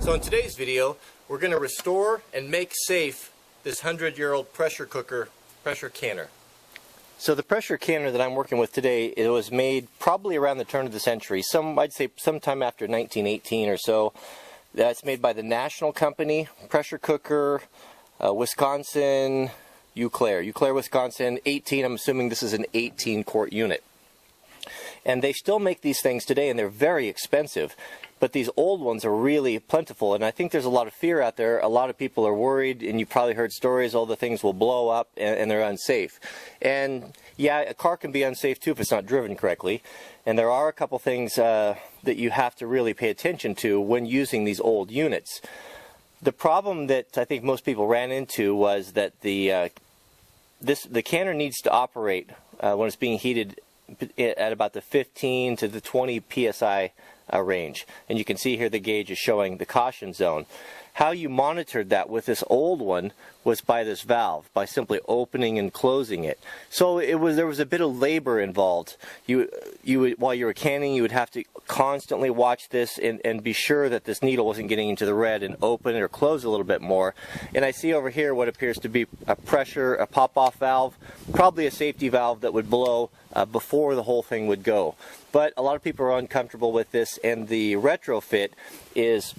So in today's video, we're going to restore and make safe this 100-year-old pressure cooker pressure canner. So the pressure canner that I'm working with today, it was made probably around the turn of the century. I'd say sometime after 1918 or so. That's made by the National Company, pressure cooker, Wisconsin, Eau Claire, Wisconsin, 18. I'm assuming this is an 18-quart unit. And they still make these things today, and they're very expensive. But these old ones are really plentiful, and I think there's a lot of fear out there. A lot of people are worried, and you've probably heard stories, all the things will blow up and they're unsafe. And yeah, a car can be unsafe too if it's not driven correctly. And there are a couple things that you have to really pay attention to when using these old units. The problem that I think most people ran into was that the canner needs to operate when it's being heated at about the 15 to the 20 psi range, and you can see here the gauge is showing the caution zone. How you monitored that with this old one was by this valve, by simply opening and closing it. So there was a bit of labor involved. While you were canning, you would have to constantly watch this and be sure that this needle wasn't getting into the red, and open it or close a little bit more. And I see over here what appears to be a pop-off valve, probably a safety valve that would blow before the whole thing would go. But a lot of people are uncomfortable with this, and the retrofit is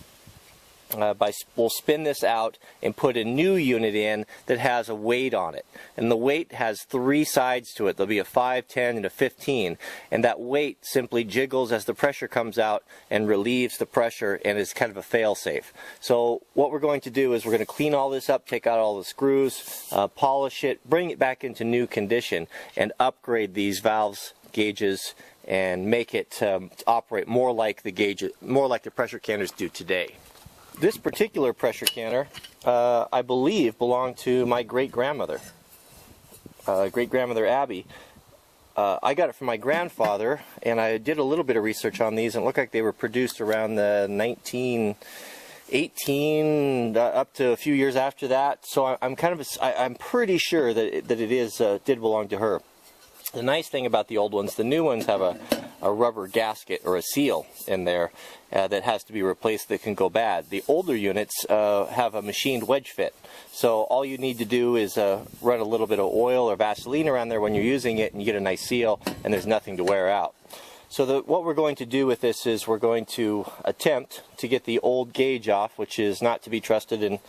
we'll spin this out and put a new unit in that has a weight on it. And the weight has 3 sides to it. There'll be a 5, 10, and a 15. And that weight simply jiggles as the pressure comes out and relieves the pressure, and is kind of a fail-safe. So what we're going to do is we're going to clean all this up, take out all the screws, polish it, bring it back into new condition, and upgrade these valves, gauges, and make it operate more like the pressure canners do today. This particular pressure canner, I believe, belonged to my great-grandmother, Abby. I got it from my grandfather, and I did a little bit of research on these, and it looked like they were produced around the 1918 up to a few years after that. So I'm pretty sure that it did belong to her. The nice thing about the old ones, the new ones have a rubber gasket or a seal in there that has to be replaced that can go bad. The older units have a machined wedge fit. So all you need to do is run a little bit of oil or Vaseline around there when you're using it, and you get a nice seal, and there's nothing to wear out. So what we're going to do with this is we're going to attempt to get the old gauge off, which is not to be trusted and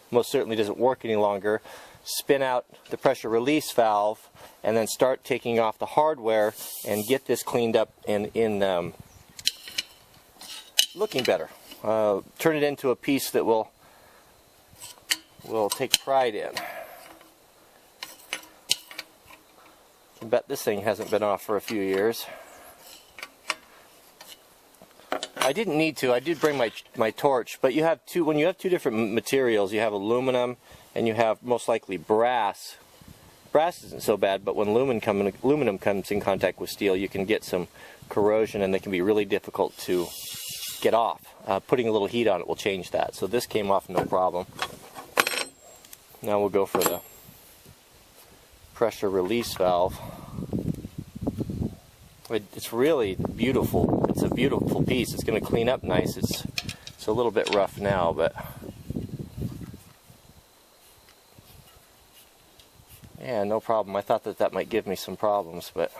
most certainly doesn't work any longer. Spin out the pressure release valve, and then start taking off the hardware and get this cleaned up and looking better. Turn it into a piece that we'll take pride in. I bet this thing hasn't been off for a few years. I didn't need to. I did bring my torch, but when you have two different materials, you have aluminum and you have most likely brass. Brass isn't so bad, but when aluminum comes in contact with steel, you can get some corrosion, and they can be really difficult to get off. Putting a little heat on it will change that. So this came off no problem. Now we'll go for the pressure release valve. It's really beautiful. It's a beautiful piece. It's going to clean up nice. It's a little bit rough now, but yeah, no problem. I thought that might give me some problems, but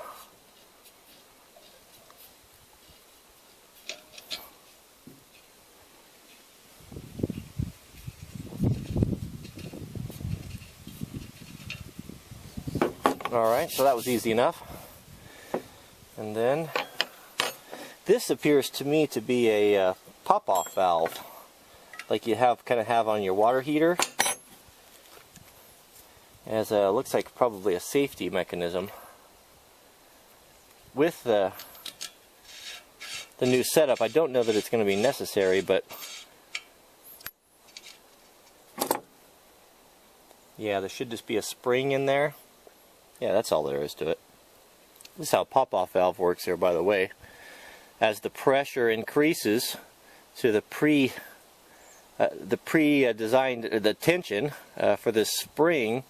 alright, so that was easy enough. And then this appears to me to be a pop-off valve, like you kind of have on your water heater. As looks like probably a safety mechanism. With the new setup, I don't know that it's going to be necessary, but yeah, there should just be a spring in there. Yeah, that's all there is to it. This is how a pop-off valve works here, by the way. As the pressure increases to the pre-designed the tension for this spring,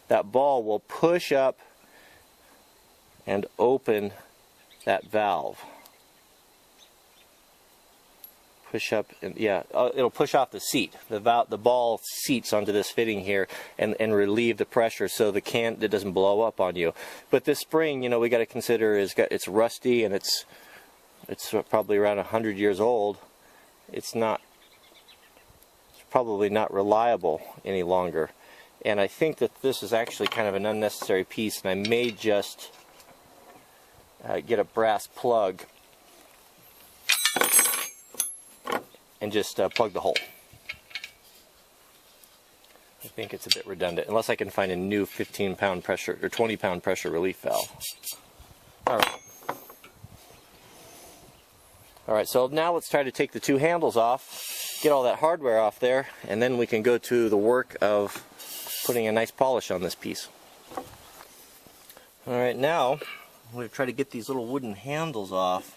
that ball will push up and open that valve. push up, and yeah, it'll push off the seat. The ball seats onto this fitting here and relieve the pressure so it doesn't blow up on you. But this spring, you know, we got to consider it's rusty and it's probably around 100 years old. It's probably not reliable any longer. And I think that this is actually kind of an unnecessary piece, and I may just get a brass plug and just plug the hole. I think it's a bit redundant, unless I can find a new 15-pound pressure or 20-pound pressure relief valve. Alright, so now let's try to take the two handles off, get all that hardware off there, and then we can go to the work of putting a nice polish on this piece. Alright, now I'm going to try to get these little wooden handles off.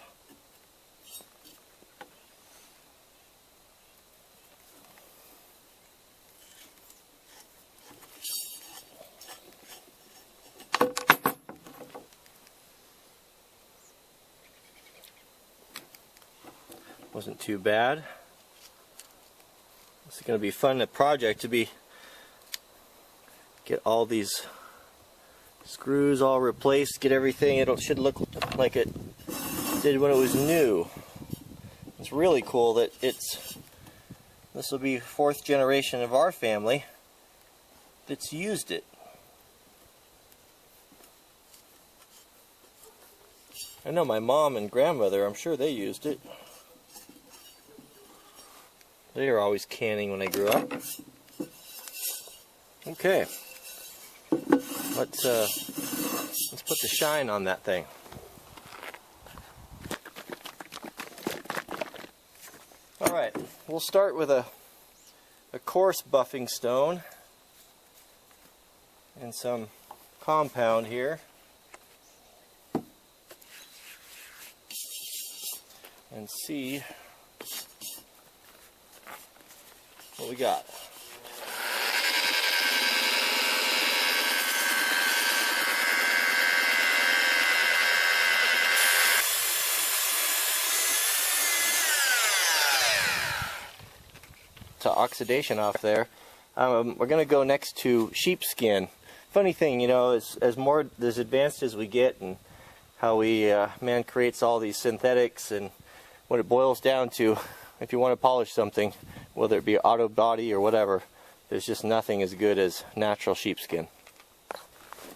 Wasn't too bad. It's going to be fun, a project to get all these screws all replaced, get everything. It should look like it did when it was new. It's really cool that this will be 4th generation of our family that's used it. I know my mom and grandmother, I'm sure they used it. They were always canning when I grew up. Okay, let's put the shine on that thing. All right, we'll start with a coarse buffing stone and some compound here, and see what we got. To oxidation off there. We're going to go next to sheepskin. Funny thing, you know, as advanced as we get, and how man creates all these synthetics, and what it boils down to, if you want to polish something, whether it be auto body or whatever, there's just nothing as good as natural sheepskin.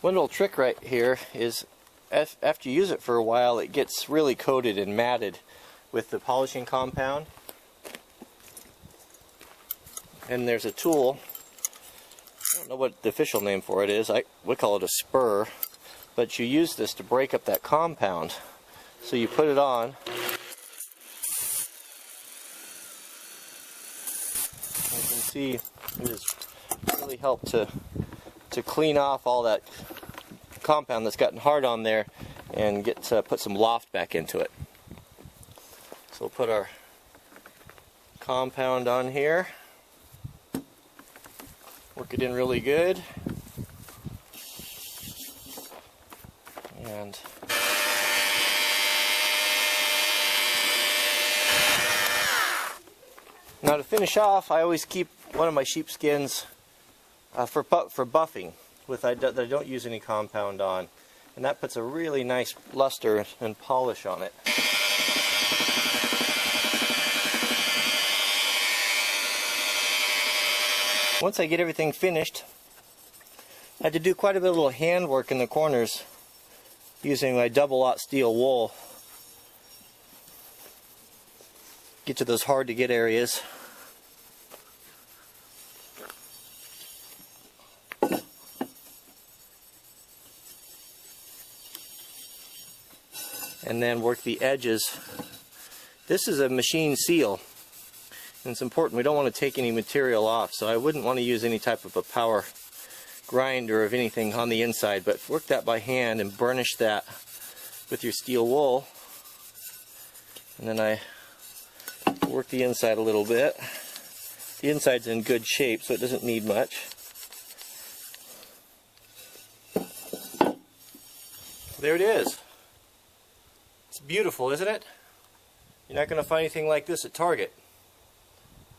One little trick right here is, after you use it for a while, it gets really coated and matted with the polishing compound. And there's a tool, I don't know what the official name for it is, we call it a spur, but you use this to break up that compound. So you put it on, you can see it has really helped to clean off all that compound that's gotten hard on there and put some loft back into it. So we'll put our compound on here. Work it in really good. And now to finish off, I always keep one of my sheepskins for buffing that I don't use any compound on, and that puts a really nice luster and polish on it. Once I get everything finished, I had to do quite a bit of little hand work in the corners using my double-aught steel wool. Get to those hard to get areas. And then work the edges. This is a machine seal. And it's important, we don't want to take any material off, so I wouldn't want to use any type of a power grinder of anything on the inside, but work that by hand and burnish that with your steel wool. And then I work the inside a little bit. The inside's in good shape, so it doesn't need much. There it is. It's beautiful, isn't it? You're not going to find anything like this at Target.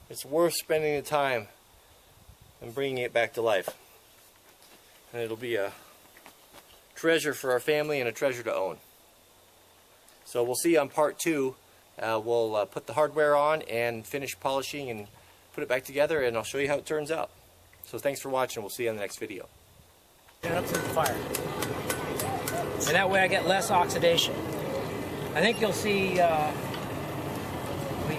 it's worth spending the time and bringing it back to life. And it'll be a treasure for our family and a treasure to own. So we'll see on part 2. We'll put the hardware on and finish polishing and put it back together, and I'll show you how it turns out. So thanks for watching. We'll see you on the next video. Get it up to the fire. And that way I get less oxidation. I think you'll see